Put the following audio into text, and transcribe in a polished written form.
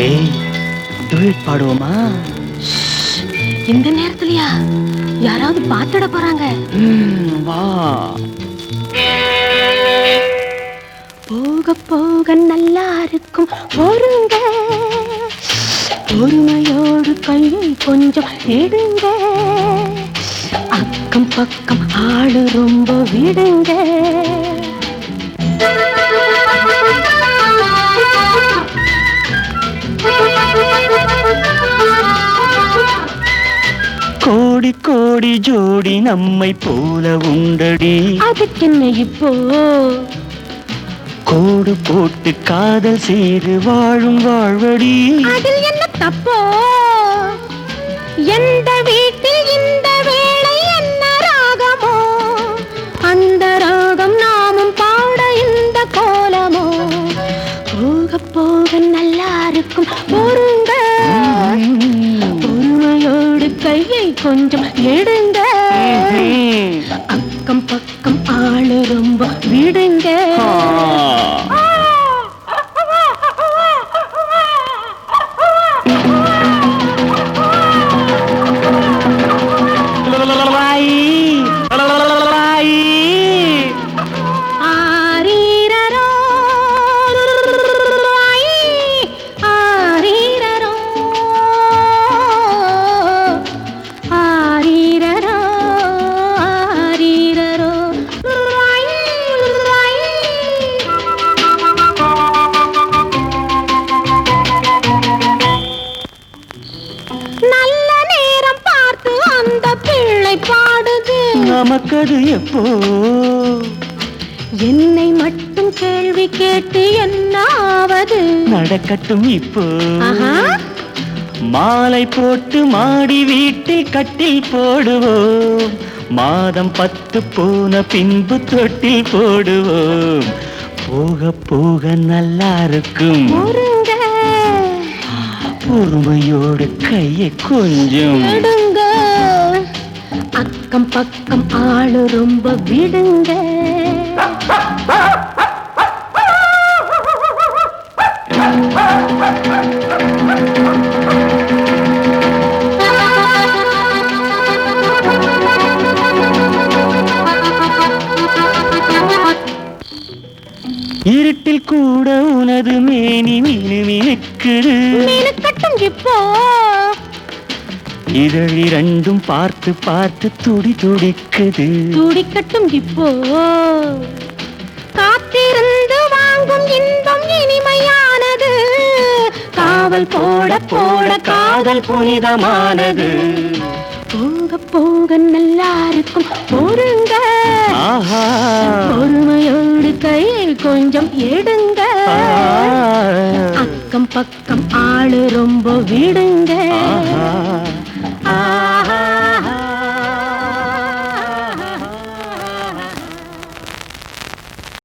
ஏய், டூயட் பாடுவோமா? இந்த நேரத்துலயா? யாராவது பாத்துட போறாங்க. வா. போக போக நல்லா இருக்கும் பொறுங்க, பொறுமையோடு கையை கொஞ்சம் எடுங்க, அக்கம் பக்கம் ஆளு ரொம்ப விடுங்க. கோடி கோடி ஜோடி நம்மை போல உண்டடி. அதுக்கென்ன இப்போ? கோடு போட்டு காதல் செய்து வாழும் வாழ்வடி. அதில் என்ன தப்போ? எந்த வீட்டில் இந்த வேளை என்ன ராகமோ, அந்த ராகம் நாமும் பாட இந்த கோலமோ. போக போக நல்லா இருக்கும் பொறுங்க, பொறுமையோடு கையை கொஞ்சம் எடுங்க, அக்கம் பக்கம் ஆளு ரொம்ப விடுங்க. நமக்கது எப்போ? என்னை மட்டும் கேள்வி கேட்டு என்ன ஆவது? நடக்கட்டும் இப்போ. மாலை போட்டு மாடி வீட்டில் கட்டில் போடுவோம், மாதம் 10 போன பின்பு தொட்டில் போடுவோம். போக போக நல்லா இருக்கும் பொறுமையோடு கையை கொஞ்சம் எடுங்க, அக்கம் பக்கம் ஆளு ரொம்ப விடுங்க. இருட்டில் கூட உனது மேனி மினுமினுக்குது. மினுக்கட்டும் இப்போ. இதழி ரெண்டும் பார்த்து பார்த்து துடி துடிக்குது. துடிக்கட்டும் இப்போ. காத்திருந்து வாங்கும் இன்பம் இனிமையானது, காவல் போட போட காதல் புனிதமானது. போக போக நல்லா இருக்கும் பொறுங்க, பொறுமையோடு கையை கொஞ்சம் எடுங்க, அக்கம் பக்கம் ஆளு ரொம்ப விடுங்க.